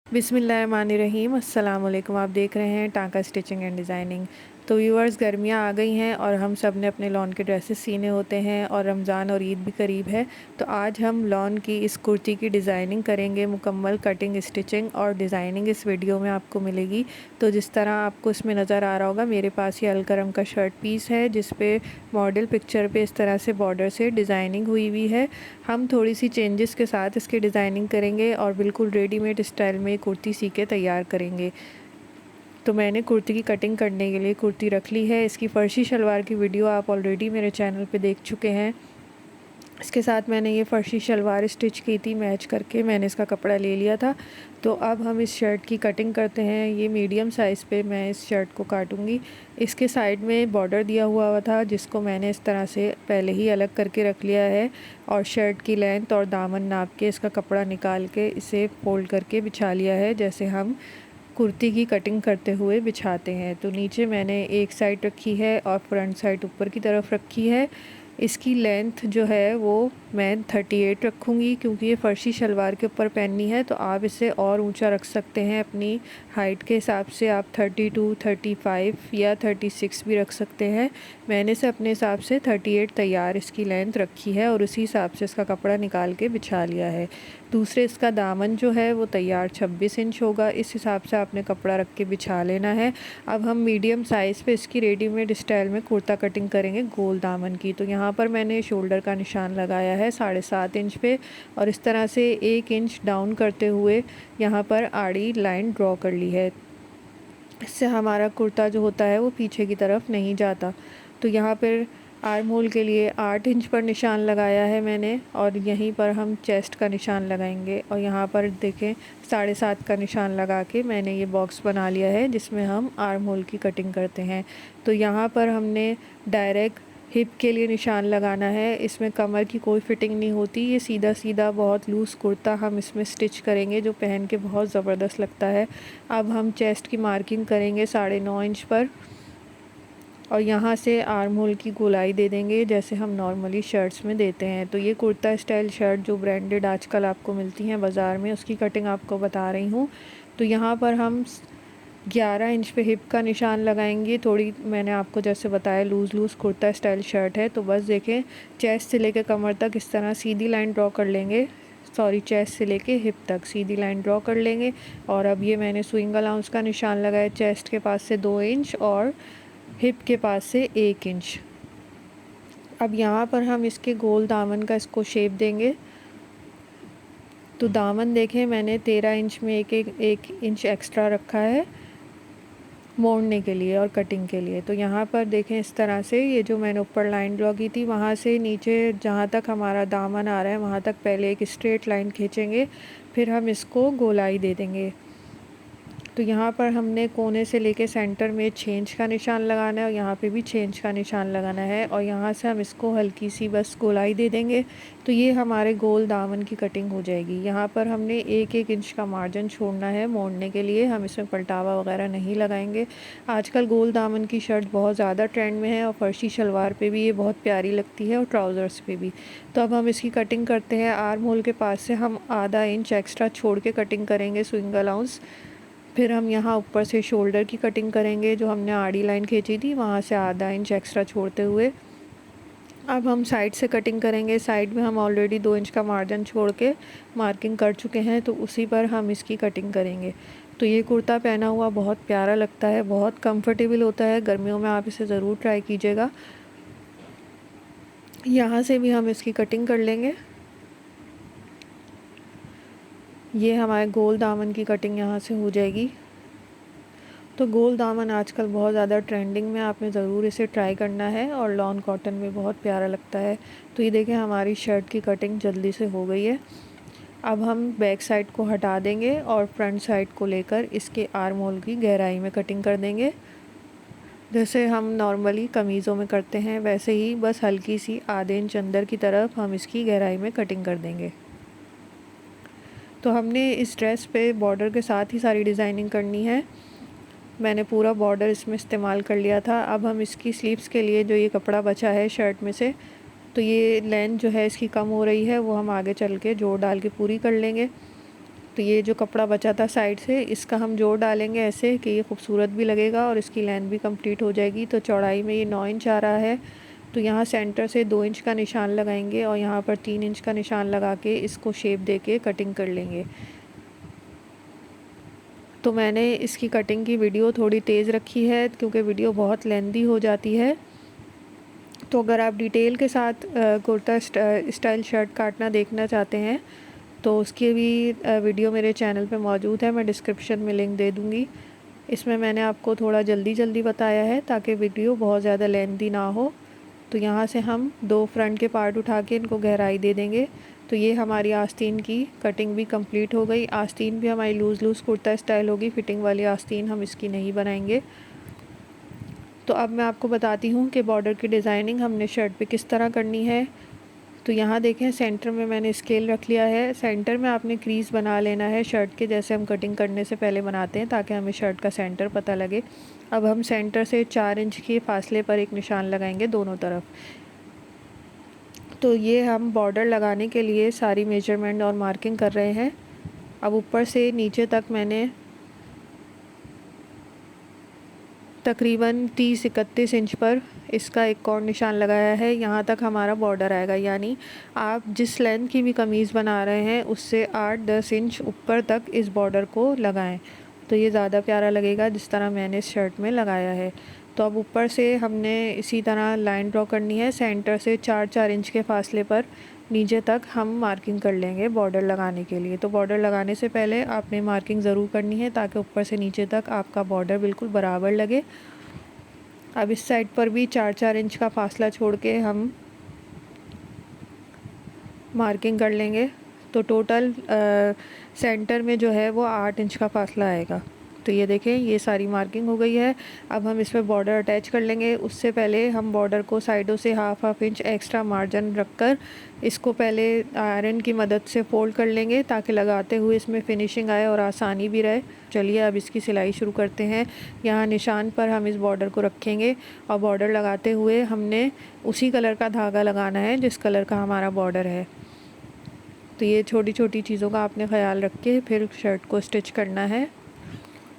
बिस्मिल्लाहिर्रहमानिर्रहीम अस्सलाम वालेकुम। आप देख रहे हैं टांका स्टिचिंग एंड डिज़ाइनिंग। तो व्यूअर्स, गर्मियाँ आ गई हैं और हम सब ने अपने लॉन के ड्रेसेस सीने होते हैं और रमज़ान और ईद भी करीब है। तो आज हम लॉन की इस कुर्ती की डिज़ाइनिंग करेंगे। मुकम्मल कटिंग, स्टिचिंग और डिज़ाइनिंग इस वीडियो में आपको मिलेगी। तो जिस तरह आपको इसमें नज़र आ रहा होगा, मेरे पास ये अलकरम का शर्ट पीस है जिस पे मॉडल पिक्चर पे इस तरह से बॉर्डर से डिज़ाइनिंग हुई हुई है। हम थोड़ी सी चेंजेस के साथ इसकी डिज़ाइनिंग करेंगे और बिल्कुल रेडीमेड स्टाइल में कुर्ती सी के तैयार करेंगे। तो मैंने कुर्ती की कटिंग करने के लिए कुर्ती रख ली है। इसकी फ़र्शी शलवार की वीडियो आप ऑलरेडी मेरे चैनल पे देख चुके हैं। इसके साथ मैंने ये फ़र्शी शलवार स्टिच की थी, मैच करके मैंने इसका कपड़ा ले लिया था। तो अब हम इस शर्ट की कटिंग करते हैं। ये मीडियम साइज़ पे मैं इस शर्ट को काटूंगी। इसके साइड में बॉर्डर दिया हुआ था जिसको मैंने इस तरह से पहले ही अलग करके रख लिया है और शर्ट की लेंथ और दामन नाप के इसका कपड़ा निकाल के इसे फोल्ड करके बिछा लिया है, जैसे हम कुर्ती की कटिंग करते हुए बिछाते हैं। तो नीचे मैंने एक साइड रखी है और फ्रंट साइड ऊपर की तरफ रखी है। इसकी लेंथ जो है वो मैं 38 रखूँगी, क्योंकि ये फ़र्शी शलवार के ऊपर पहननी है। तो आप इसे और ऊंचा रख सकते हैं अपनी हाइट के हिसाब से। आप 32, 35 या 36 भी रख सकते हैं। मैंने इसे अपने हिसाब से 38 तैयार इसकी लेंथ रखी है और उसी हिसाब से इसका कपड़ा निकाल के बिछा लिया है। दूसरे इसका दामन जो है वो तैयार 26 इंच होगा। इस हिसाब से आपने कपड़ा रख के बिछा लेना है। अब हम मीडियम साइज़ पे इसकी रेडीमेड स्टाइल में कुर्ता कटिंग करेंगे गोल दामन की। तो यहाँ पर मैंने शोल्डर का निशान लगाया है 7.5 इंच पे और इस तरह से 1 इंच डाउन करते हुए यहाँ पर आड़ी लाइन ड्रॉ कर ली है। इससे हमारा कुर्ता जो होता है वो पीछे की तरफ नहीं जाता। तो यहाँ पर आर्म होल के लिए 8 इंच पर निशान लगाया है मैंने और यहीं पर हम चेस्ट का निशान लगाएंगे। और यहाँ पर देखें 7.5 का निशान लगा के मैंने ये बॉक्स बना लिया है जिसमें हम आर्म होल की कटिंग करते हैं। तो यहाँ पर हमने डायरेक्ट हिप के लिए निशान लगाना है। इसमें कमर की कोई फिटिंग नहीं होती, ये सीधा सीधा बहुत लूज़ कुर्ता हम इसमें स्टिच करेंगे जो पहन के बहुत ज़बरदस्त लगता है। अब हम चेस्ट की मार्किंग करेंगे 9.5 इंच पर और यहाँ से आर्म होल की गोलाई दे देंगे जैसे हम नॉर्मली शर्ट्स में देते हैं। तो ये कुर्ता स्टाइल शर्ट जो ब्रांडेड आजकल आपको मिलती हैं बाज़ार में, उसकी कटिंग आपको बता रही हूँ। तो यहाँ पर हम 11 इंच पे हिप का निशान लगाएंगे। थोड़ी मैंने आपको जैसे बताया लूज़ कुर्ता स्टाइल शर्ट है। तो बस देखें, चेस्ट से लेकर कमर तक इस तरह सीधी लाइन ड्रॉ कर लेंगे। चेस्ट से लेके हिप तक सीधी लाइन ड्रॉ कर लेंगे। और अब ये मैंने स्विंग अलाउंस का निशान लगाया चेस्ट के पास से 2 इंच और हिप के पास से 1 इंच। अब यहाँ पर हम इसके गोल दामन का इसको शेप देंगे। तो दामन देखें मैंने 13 इंच में एक इंच एक्स्ट्रा रखा है मोड़ने के लिए और कटिंग के लिए। तो यहाँ पर देखें इस तरह से ये जो मैंने ऊपर लाइन ड्रॉ की थी वहाँ से नीचे जहाँ तक हमारा दामन आ रहा है वहाँ तक पहले एक स्ट्रेट लाइन खींचेंगे, फिर हम इसको गोलाई दे देंगे। तो यहाँ पर हमने कोने से लेके सेंटर में 6 इंच का निशान लगाना है और यहाँ पे भी 6 इंच का निशान लगाना है और यहाँ से हम इसको हल्की सी बस गोलाई दे देंगे। तो ये हमारे गोल दामन की कटिंग हो जाएगी। यहाँ पर हमने 1-1 इंच का मार्जिन छोड़ना है मोड़ने के लिए, हम इसमें पलटावा वगैरह नहीं लगाएंगे। आजकल गोल दामन की शर्ट बहुत ज़्यादा ट्रेंड में है और फर्शी शलवार पे भी ये बहुत प्यारी लगती है और ट्राउज़र्स पे भी। तो अब हम इसकी कटिंग करते हैं। आर्म होल के पास से हम आधा इंच एक्स्ट्रा छोड़ के कटिंग करेंगे स्विंग अलाउंस। फिर हम यहाँ ऊपर से शोल्डर की कटिंग करेंगे, जो हमने आड़ी लाइन खींची थी वहाँ से आधा इंच एक्स्ट्रा छोड़ते हुए। अब हम साइड से कटिंग करेंगे। साइड में हम ऑलरेडी 2 इंच का मार्जिन छोड़ के मार्किंग कर चुके हैं, तो उसी पर हम इसकी कटिंग करेंगे। तो ये कुर्ता पहना हुआ बहुत प्यारा लगता है, बहुत कंफर्टेबल होता है। गर्मियों में आप इसे ज़रूर ट्राई कीजिएगा। यहाँ से भी हम इसकी कटिंग कर लेंगे। ये हमारे गोल दामन की कटिंग यहाँ से हो जाएगी। तो गोल दामन आजकल बहुत ज़्यादा ट्रेंडिंग में, आपने ज़रूर इसे ट्राई करना है और लॉन कॉटन में बहुत प्यारा लगता है। तो ये देखें हमारी शर्ट की कटिंग जल्दी से हो गई है। अब हम बैक साइड को हटा देंगे और फ्रंट साइड को लेकर इसके आर्म होल की गहराई में कटिंग कर देंगे, जैसे हम नॉर्मली कमीज़ों में करते हैं वैसे ही, बस हल्की सी आधे इंच अंदर की तरफ हम इसकी गहराई में कटिंग कर देंगे। तो हमने इस ड्रेस पे बॉर्डर के साथ ही सारी डिज़ाइनिंग करनी है। मैंने पूरा बॉर्डर इसमें इस्तेमाल कर लिया था। अब हम इसकी स्लीव्स के लिए जो ये कपड़ा बचा है शर्ट में से, तो ये लेंथ जो है इसकी कम हो रही है, वो हम आगे चल के जोड़ डाल के पूरी कर लेंगे। तो ये जो कपड़ा बचा था साइड से, इसका हम जोड़ डालेंगे ऐसे कि ये खूबसूरत भी लगेगा और इसकी लेंथ भी कंप्लीट हो जाएगी। तो चौड़ाई में ये 9 इंच आ रहा है, तो यहाँ सेंटर से 2 इंच का निशान लगाएंगे और यहाँ पर 3 इंच का निशान लगा के इसको शेप दे के कटिंग कर लेंगे। तो मैंने इसकी कटिंग की वीडियो थोड़ी तेज़ रखी है क्योंकि वीडियो बहुत लेंदी हो जाती है। तो अगर आप डिटेल के साथ कुर्ता स्टाइल शर्ट काटना देखना चाहते हैं तो उसकी भी वीडियो मेरे चैनल पे मौजूद है, मैं डिस्क्रिप्शन में लिंक दे दूँगी। इसमें मैंने आपको थोड़ा जल्दी बताया है ताकि वीडियो बहुत ज़्यादा लेंथी ना हो। तो यहाँ से हम 2 फ्रंट के पार्ट उठा के इनको गहराई दे देंगे। तो ये हमारी आस्तीन की कटिंग भी कंप्लीट हो गई। आस्तीन भी हमारी लूज़ कुर्ता स्टाइल होगी, फिटिंग वाली आस्तीन हम इसकी नहीं बनाएंगे। तो अब मैं आपको बताती हूँ कि बॉर्डर की डिज़ाइनिंग हमने शर्ट पे किस तरह करनी है। तो यहाँ देखें सेंटर में मैंने स्केल रख लिया है। सेंटर में आपने क्रीज़ बना लेना है शर्ट के, जैसे हम कटिंग करने से पहले बनाते हैं, ताकि हमें शर्ट का सेंटर पता लगे। अब हम सेंटर से 4 इंच के फासले पर एक निशान लगाएंगे दोनों तरफ। तो ये हम बॉर्डर लगाने के लिए सारी मेजरमेंट और मार्किंग कर रहे हैं। अब ऊपर से नीचे तक मैंने तकरीबन 30-31 इंच पर इसका एक और निशान लगाया है। यहाँ तक हमारा बॉर्डर आएगा, यानी आप जिस लेंथ की भी कमीज़ बना रहे हैं उससे 8-10 इंच ऊपर तक इस बॉर्डर को लगाएं, तो ये ज़्यादा प्यारा लगेगा जिस तरह मैंने इस शर्ट में लगाया है। तो अब ऊपर से हमने इसी तरह लाइन ड्रॉ करनी है। सेंटर से 4-4 इंच के फासले पर नीचे तक हम मार्किंग कर लेंगे बॉर्डर लगाने के लिए। तो बॉर्डर लगाने से पहले आपने मार्किंग ज़रूर करनी है ताकि ऊपर से नीचे तक आपका बॉर्डर बिल्कुल बराबर लगे। अब इस साइड पर भी 4-4 इंच का फासला छोड़ के हम मार्किंग कर लेंगे। तो टोटल सेंटर में जो है वो 8 इंच का फासला आएगा। तो ये देखें, ये सारी मार्किंग हो गई है। अब हम इसमें बॉर्डर अटैच कर लेंगे। उससे पहले हम बॉर्डर को साइडों से हाफ इंच एक्स्ट्रा मार्जिन रखकर इसको पहले आयरन की मदद से फोल्ड कर लेंगे ताकि लगाते हुए इसमें फिनिशिंग आए और आसानी भी रहे। चलिए अब इसकी सिलाई शुरू करते हैं। यहाँ निशान पर हम इस बॉर्डर को रखेंगे और बॉर्डर लगाते हुए हमने उसी कलर का धागा लगाना है जिस कलर का हमारा बॉर्डर है। तो ये छोटी छोटी चीज़ों का आपने ख्याल रख के फिर शर्ट को स्टिच करना है।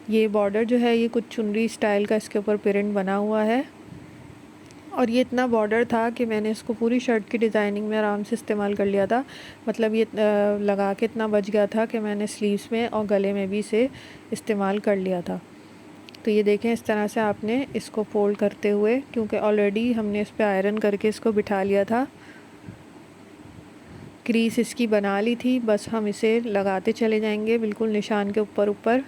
ये बॉर्डर जो है ये कुछ चुनरी स्टाइल का इसके ऊपर प्रिंट बना हुआ है और ये इतना बॉर्डर था कि मैंने इसको पूरी शर्ट की डिज़ाइनिंग में आराम से इस्तेमाल कर लिया था। मतलब ये लगा के इतना बच गया था कि मैंने स्लीव्स में और गले में भी इसे इस्तेमाल कर लिया था। तो ये देखें, इस तरह से आपने इसको फोल्ड करते हुए, क्योंकि ऑलरेडी हमने इस पर आयरन करके इसको बिठा लिया था, क्रीज इसकी बना ली थी, बस हम इसे लगाते चले जाएंगे बिल्कुल निशान के ऊपर ऊपर।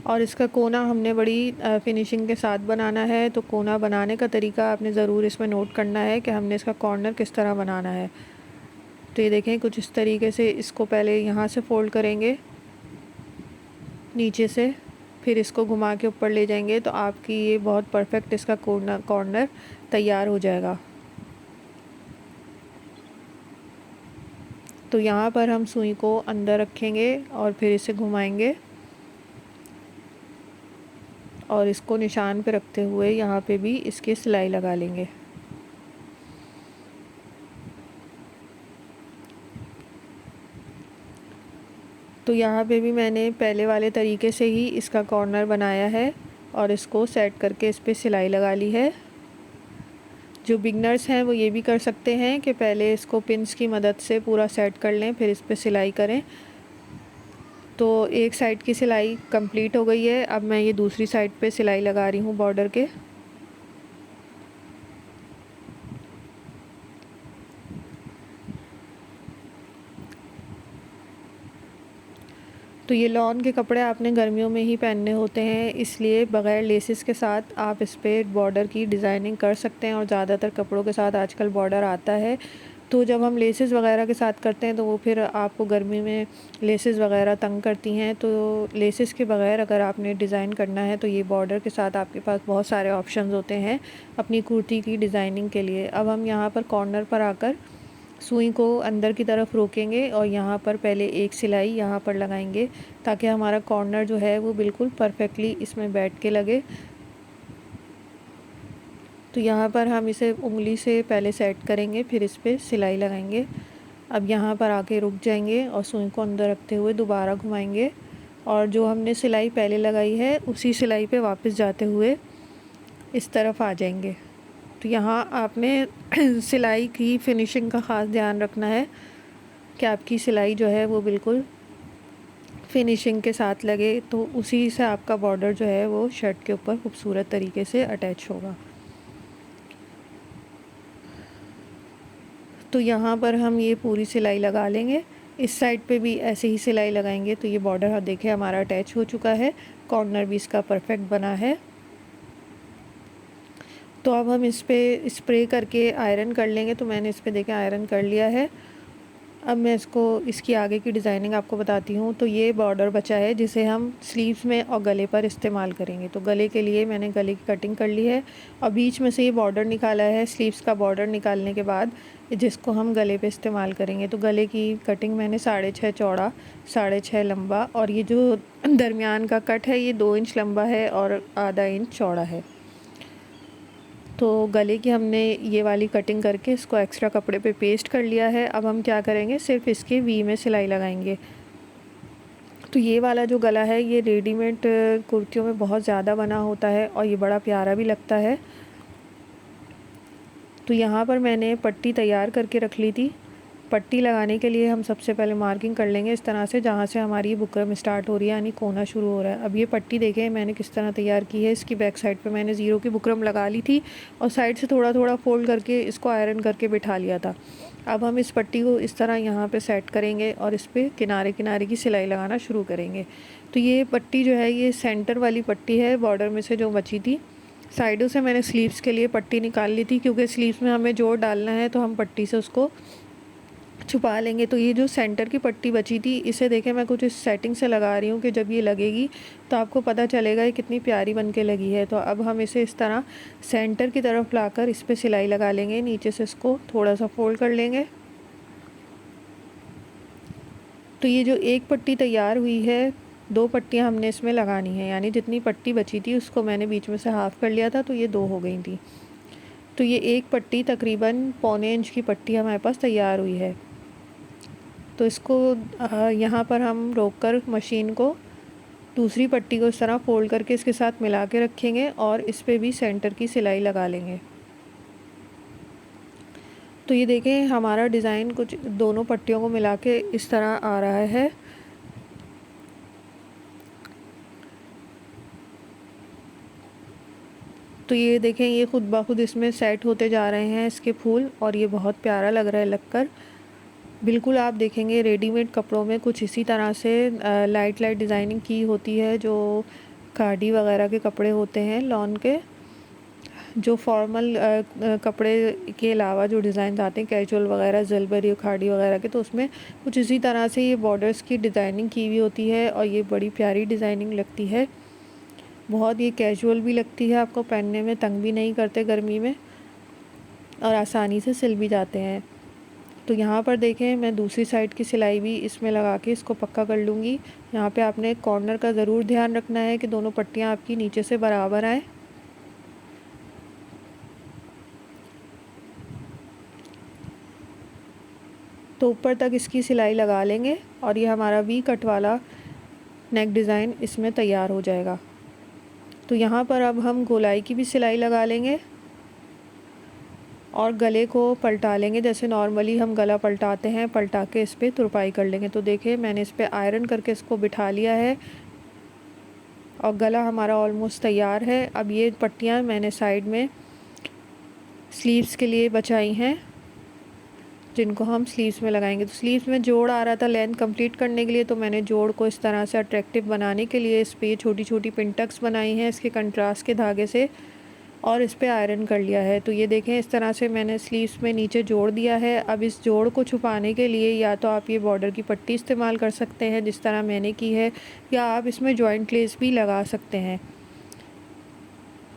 और इसका कोना हमने बड़ी फिनिशिंग के साथ बनाना है। तो कोना बनाने का तरीका आपने ज़रूर इसमें नोट करना है कि हमने इसका कॉर्नर किस तरह बनाना है। तो ये देखें, कुछ इस तरीके से इसको पहले यहाँ से फोल्ड करेंगे नीचे से, फिर इसको घुमा के ऊपर ले जाएंगे तो आपकी ये बहुत परफेक्ट इसका कॉर्नर तैयार हो जाएगा। तो यहाँ पर हम सुई को अंदर रखेंगे और फिर इसे घुमाएंगे और इसको निशान पे रखते हुए यहाँ पे भी इसकी सिलाई लगा लेंगे। तो यहाँ पे भी मैंने पहले वाले तरीके से ही इसका कॉर्नर बनाया है और इसको सेट करके इस पर सिलाई लगा ली है। जो बिगनर्स हैं वो ये भी कर सकते हैं कि पहले इसको पिन्स की मदद से पूरा सेट कर लें, फिर इस पर सिलाई करें। तो एक साइड की सिलाई कंप्लीट हो गई है। अब मैं ये दूसरी साइड पे सिलाई लगा रही हूँ बॉर्डर के। तो ये लॉन के कपड़े आपने गर्मियों में ही पहनने होते हैं, इसलिए बग़ैर लेसेस के साथ आप इस पर बॉर्डर की डिज़ाइनिंग कर सकते हैं और ज़्यादातर कपड़ों के साथ आजकल बॉर्डर आता है। तो जब हम लेसेस वगैरह के साथ करते हैं तो वो फिर आपको गर्मी में लेसेस वगैरह तंग करती हैं। तो लेसेस के बग़ैर अगर आपने डिज़ाइन करना है तो ये बॉर्डर के साथ आपके पास बहुत सारे ऑप्शंस होते हैं अपनी कुर्ती की डिज़ाइनिंग के लिए। अब हम यहाँ पर कॉर्नर पर आकर सुई को अंदर की तरफ रोकेंगे और यहाँ पर पहले एक सिलाई यहाँ पर लगाएंगे ताकि हमारा कॉर्नर जो है वो बिल्कुल परफेक्टली इसमें बैठ के लगे। तो यहाँ पर हम इसे उंगली से पहले सेट करेंगे, फिर इस पर सिलाई लगाएंगे। अब यहाँ पर आके रुक जाएंगे और सुई को अंदर रखते हुए दोबारा घुमाएंगे और जो हमने सिलाई पहले लगाई है उसी सिलाई पे वापस जाते हुए इस तरफ आ जाएंगे। तो यहाँ आपने सिलाई की फिनिशिंग का ख़ास ध्यान रखना है कि आपकी सिलाई जो है वो बिल्कुल फिनिशिंग के साथ लगे, तो उसी से आपका बॉर्डर जो है वो शर्ट के ऊपर खूबसूरत तरीके से अटैच होगा। तो यहाँ पर हम ये पूरी सिलाई लगा लेंगे। इस साइड पे भी ऐसे ही सिलाई लगाएंगे। तो ये बॉर्डर देखें हमारा अटैच हो चुका है, कॉर्नर भी इसका परफेक्ट बना है। तो अब हम इस पे स्प्रे करके आयरन कर लेंगे। तो मैंने इस पे देखें आयरन कर लिया है। अब मैं इसकी आगे की डिज़ाइनिंग आपको बताती हूँ। तो ये बॉर्डर बचा है जिसे हम स्लीव्स में और गले पर इस्तेमाल करेंगे। तो गले के लिए मैंने गले की कटिंग कर ली है और बीच में से ये बॉर्डर निकाला है। स्लीव्स का बॉर्डर निकालने के बाद जिसको हम गले पे इस्तेमाल करेंगे। तो गले की कटिंग मैंने 6.5 चौड़ा, 6.5 लंबा और ये जो दरमियान का कट है ये 2 इंच लंबा है और आधा इंच चौड़ा है। तो गले की हमने ये वाली कटिंग करके इसको एक्स्ट्रा कपड़े पे पेस्ट कर लिया है। अब हम क्या करेंगे, सिर्फ इसके वी में सिलाई लगाएंगे। तो ये वाला जो गला है ये रेडीमेड कुर्तियों में बहुत ज़्यादा बना होता है और ये बड़ा प्यारा भी लगता है। तो यहाँ पर मैंने पट्टी तैयार करके रख ली थी। पट्टी लगाने के लिए हम सबसे पहले मार्किंग कर लेंगे इस तरह से, जहाँ से हमारी बुकरम स्टार्ट हो रही है यानी कोना शुरू हो रहा है। अब ये पट्टी देखें मैंने किस तरह तैयार की है। इसकी बैक साइड पे मैंने ज़ीरो की बुकरम लगा ली थी और साइड से थोड़ा थोड़ा फोल्ड करके इसको आयरन करके बिठा लिया था। अब हम इस पट्टी को इस तरह यहाँ पे सेट करेंगे और इस पर किनारे किनारे की सिलाई लगाना शुरू करेंगे। तो ये पट्टी जो है ये सेंटर वाली पट्टी है बॉर्डर में से जो बची थी। साइडों से मैंने स्लीव्स के लिए पट्टी निकाल ली थी क्योंकि स्लीव्स में हमें जोड़ डालना है, तो हम पट्टी से उसको छुपा लेंगे। तो ये जो सेंटर की पट्टी बची थी इसे देखें मैं कुछ इस सेटिंग से लगा रही हूँ कि जब ये लगेगी तो आपको पता चलेगा ये कितनी प्यारी बन के लगी है। तो अब हम इसे इस तरह सेंटर की तरफ लाकर इस पर सिलाई लगा लेंगे। नीचे से इसको थोड़ा सा फोल्ड कर लेंगे। तो ये जो एक पट्टी तैयार हुई है, 2 पट्टियाँ हमने इसमें लगानी है, यानी जितनी पट्टी बची थी उसको मैंने बीच में से हाफ़ कर लिया था तो ये 2 हो गई थी। तो ये एक पट्टी तकरीबन 1.25 इंच की पट्टी हमारे पास तैयार हुई है। तो इसको यहाँ पर हम रोककर मशीन को दूसरी पट्टी को इस तरह फोल्ड करके इसके साथ मिला के रखेंगे और इस पे भी सेंटर की सिलाई लगा लेंगे। तो ये देखें हमारा डिज़ाइन कुछ दोनों पट्टियों को मिला के इस तरह आ रहा है। तो ये देखें ये खुद ब खुद इसमें सेट होते जा रहे हैं इसके फूल और ये बहुत प्यारा लग रहा है लगकर। बिल्कुल आप देखेंगे रेडीमेड कपड़ों में कुछ इसी तरह से लाइट डिज़ाइनिंग की होती है। जो खादी वगैरह के कपड़े होते हैं लॉन के, जो फॉर्मल कपड़े के अलावा जो डिज़ाइन आते हैं कैजुअल वगैरह जलबरी और खादी वगैरह के, तो उसमें कुछ इसी तरह से ये बॉर्डर्स की डिज़ाइनिंग की हुई होती है और ये बड़ी प्यारी डिज़ाइनिंग लगती है। बहुत ये कैजुअल भी लगती है, आपको पहनने में तंग भी नहीं करते गर्मी में और आसानी से सिल भी जाते हैं। तो यहाँ पर देखें मैं दूसरी साइड की सिलाई भी इसमें लगा के इसको पक्का कर लूँगी। यहाँ पे आपने कॉर्नर का ज़रूर ध्यान रखना है कि दोनों पट्टियाँ आपकी नीचे से बराबर आएँ। तो ऊपर तक इसकी सिलाई लगा लेंगे और ये हमारा वी कट वाला नेक डिज़ाइन इसमें तैयार हो जाएगा। तो यहाँ पर अब हम गोलाई की भी सिलाई लगा लेंगे और गले को पलटा लेंगे जैसे नॉर्मली हम गला पलटाते हैं, पलटा के इस पर तुरपाई कर लेंगे। तो देखिए मैंने इस पर आयरन करके इसको बिठा लिया है और गला हमारा ऑलमोस्ट तैयार है। अब ये पट्टियाँ मैंने साइड में स्लीव्स के लिए बचाई हैं जिनको हम स्लीव्स में लगाएंगे। तो स्लीव्स में जोड़ आ रहा था लेंथ कंप्लीट करने के लिए, तो मैंने जोड़ को इस तरह से अट्रैक्टिव बनाने के लिए इस पर छोटी छोटी पिन टक्स बनाई हैं इसके कंट्रास्ट के धागे से और इस पे आयरन कर लिया है। तो ये देखें इस तरह से मैंने स्लीव्स में नीचे जोड़ दिया है। अब इस जोड़ को छुपाने के लिए या तो आप ये बॉर्डर की पट्टी इस्तेमाल कर सकते हैं जिस तरह मैंने की है, या आप इसमें जॉइंट लेस भी लगा सकते हैं।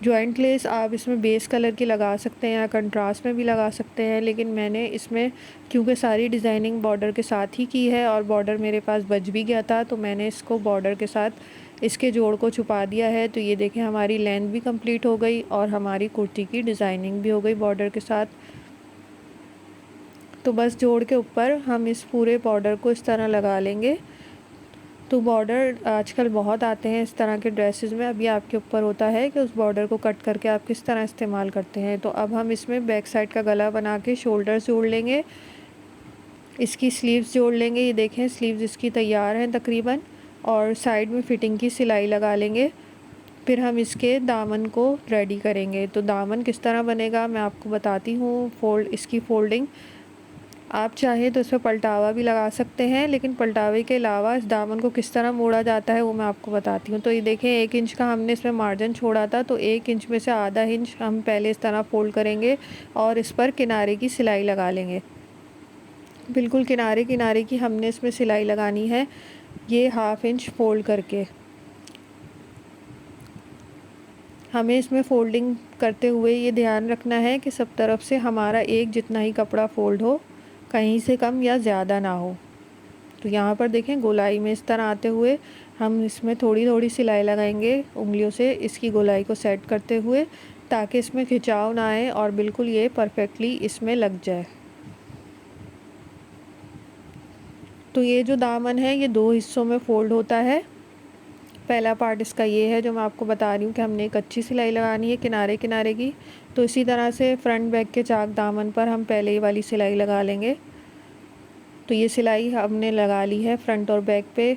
जॉइंट लेस आप इसमें बेस कलर की लगा सकते हैं या कंट्रास्ट में भी लगा सकते हैं, लेकिन मैंने इसमें क्योंकि सारी डिज़ाइनिंग बॉर्डर के साथ ही की है और बॉर्डर मेरे पास बच भी गया था, तो मैंने इसको बॉर्डर के साथ इसके जोड़ को छुपा दिया है। तो ये देखें हमारी लेंथ भी कंप्लीट हो गई और हमारी कुर्ती की डिज़ाइनिंग भी हो गई बॉर्डर के साथ। तो बस जोड़ के ऊपर हम इस पूरे बॉर्डर को इस तरह लगा लेंगे। तो बॉर्डर आजकल बहुत आते हैं इस तरह के ड्रेसेस में, अभी आपके ऊपर होता है कि उस बॉर्डर को कट करके आप किस तरह इस्तेमाल करते हैं। तो अब हम इसमें बैक साइड का गला बना के शोल्डर्स जोड़ लेंगे, इसकी स्लीव्स जोड़ लेंगे। ये देखें स्लीव्स इसकी तैयार हैं तकरीबन, और साइड में फ़िटिंग की सिलाई लगा लेंगे। फिर हम इसके दामन को रेडी करेंगे। तो दामन किस तरह बनेगा मैं आपको बताती हूँ। इसकी फ़ोल्डिंग आप चाहें तो इसमें पलटावा भी लगा सकते हैं, लेकिन पलटावे के अलावा इस दामन को किस तरह मोड़ा जाता है वो मैं आपको बताती हूँ। तो ये देखें 1 इंच का हमने इसमें मार्जिन छोड़ा था, तो 1 इंच में से आधा इंच हम पहले इस तरह फ़ोल्ड करेंगे और इस पर किनारे की सिलाई लगा लेंगे। बिल्कुल किनारे किनारे की हमने इसमें सिलाई लगानी है, ये 1/2 इंच फ़ोल्ड करके। हमें इसमें फ़ोल्डिंग करते हुए ये ध्यान रखना है कि सब तरफ से हमारा एक जितना ही कपड़ा फ़ोल्ड हो, कहीं से कम या ज़्यादा ना हो। तो यहाँ पर देखें गोलाई में इस तरह आते हुए हम इसमें थोड़ी थोड़ी सिलाई लगाएंगे उंगलियों से, इसकी गोलाई को सेट करते हुए, ताकि इसमें खिंचाव ना आए और बिल्कुल ये परफेक्टली इसमें लग जाए। तो ये जो दामन है ये 2 हिस्सों में फ़ोल्ड होता है। पहला पार्ट इसका ये है जो मैं आपको बता रही हूँ कि हमने एक अच्छी सिलाई लगानी है किनारे किनारे की। तो इसी तरह से फ्रंट बैक के चाक दामन पर हम पहले ही वाली सिलाई लगा लेंगे। तो ये सिलाई हमने लगा ली है फ्रंट और बैक पे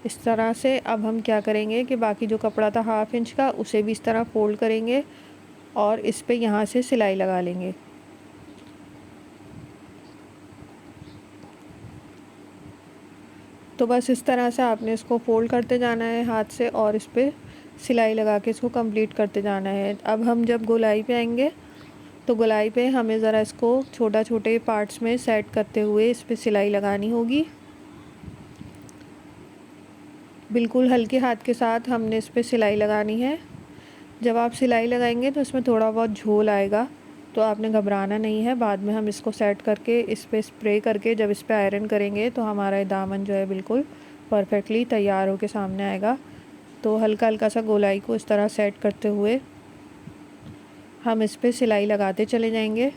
इस तरह से। अब हम क्या करेंगे कि बाकी जो कपड़ा था 1/2 इंच का उसे भी इस तरह फ़ोल्ड करेंगे और इस पे यहाँ से सिलाई लगा लेंगे। तो बस इस तरह से आपने इसको फ़ोल्ड करते जाना है हाथ से और इस पे सिलाई लगा के इसको कंप्लीट करते जाना है। अब हम जब गोलाई पे आएंगे तो गोलाई पे हमें ज़रा इसको छोटे पार्ट्स में सेट करते हुए इस पे सिलाई लगानी होगी। बिल्कुल हल्के हाथ के साथ हमने इस पे सिलाई लगानी है। जब आप सिलाई लगाएंगे तो इसमें थोड़ा बहुत झोल आएगा, तो आपने घबराना नहीं है। बाद में हम इसको सेट करके इस पे स्प्रे करके जब इस पे आयरन करेंगे तो हमारा दामन जो है बिल्कुल परफेक्टली तैयार होके सामने आएगा। तो हल्का हल्का सा गोलाई को इस तरह सेट करते हुए हम इस पे सिलाई लगाते चले जाएंगे।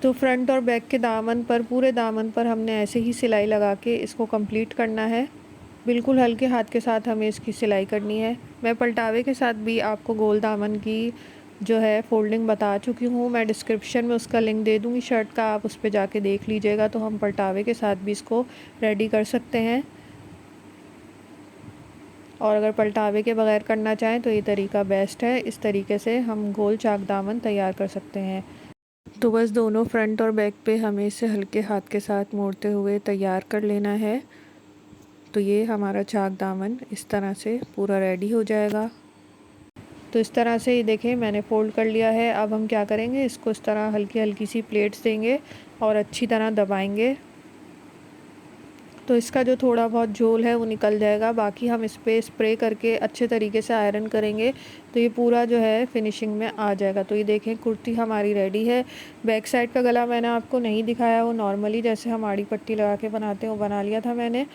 तो फ्रंट और बैक के दामन पर, पूरे दामन पर हमने ऐसे ही सिलाई लगा के इसको कंप्लीट करना है। बिल्कुल हल्के हाथ के साथ हमें इसकी सिलाई करनी है। मैं पलटावे के साथ भी आपको गोल दामन की जो है फ़ोल्डिंग बता चुकी हूँ, मैं डिस्क्रिप्शन में उसका लिंक दे दूँगी शर्ट का, आप उस पे जाके देख लीजिएगा। तो हम पलटावे के साथ भी इसको रेडी कर सकते हैं, और अगर पलटावे के बगैर करना चाहें तो ये तरीका बेस्ट है। इस तरीके से हम गोल चाक दामन तैयार कर सकते हैं। तो बस दोनों फ्रंट और बैक पे हमें इसे हल्के हाथ के साथ मोड़ते हुए तैयार कर लेना है। तो ये हमारा चाक दामन इस तरह से पूरा रेडी हो जाएगा। तो इस तरह से ये देखें मैंने फ़ोल्ड कर लिया है। अब हम क्या करेंगे, इसको इस तरह हल्की हल्की सी प्लेट्स देंगे और अच्छी तरह दबाएंगे। तो इसका जो थोड़ा बहुत झोल है वो निकल जाएगा। बाकी हम इस पर स्प्रे करके अच्छे तरीके से आयरन करेंगे तो ये पूरा जो है फिनिशिंग में आ जाएगा। तो ये देखें कुर्ती हमारी रेडी है। बैक साइड का गला मैंने आपको नहीं दिखाया, वो नॉर्मली जैसे हम आड़ी पट्टी लगा के बनाते हैं वो बना लिया था मैंने,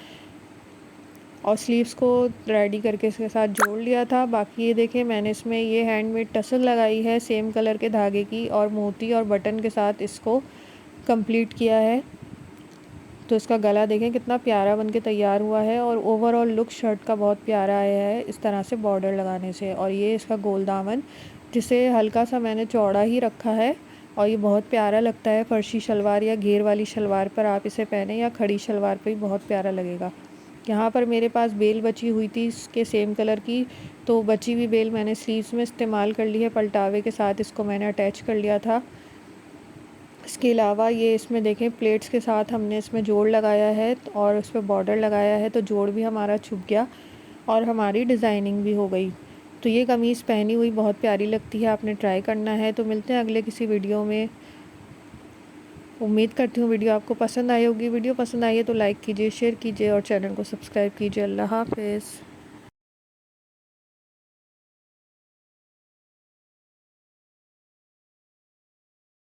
और स्लीव्स को रेडी करके इसके साथ जोड़ लिया था। बाकी ये देखें मैंने इसमें ये हैंडमेड टसल लगाई है सेम कलर के धागे की, और मोती और बटन के साथ इसको कंप्लीट किया है। तो इसका गला देखें कितना प्यारा बनके तैयार हुआ है, और ओवरऑल लुक शर्ट का बहुत प्यारा आया है इस तरह से बॉर्डर लगाने से। और ये इसका गोल दामन, जिसे हल्का सा मैंने चौड़ा ही रखा है, और ये बहुत प्यारा लगता है। फर्शी शलवार या घेर वाली शलवार पर आप इसे पहने, या खड़ी शलवार पर भी बहुत प्यारा लगेगा। यहाँ पर मेरे पास बेल बची हुई थी इसके सेम कलर की, तो बची हुई बेल मैंने स्लीव्स में इस्तेमाल कर ली है। पलटावे के साथ इसको मैंने अटैच कर लिया था। इसके अलावा ये इसमें देखें प्लेट्स के साथ हमने इसमें जोड़ लगाया है और उस पर बॉर्डर लगाया है, तो जोड़ भी हमारा छुप गया और हमारी डिज़ाइनिंग भी हो गई। तो ये कमीज़ पहनी हुई बहुत प्यारी लगती है, आपने ट्राई करना है। तो मिलते हैं अगले किसी वीडियो में। उम्मीद करती हूँ वीडियो आपको पसंद आई होगी। वीडियो पसंद आई है तो लाइक कीजिए, शेयर कीजिए और चैनल को सब्सक्राइब कीजिए। अल्लाह हाफ़िज़।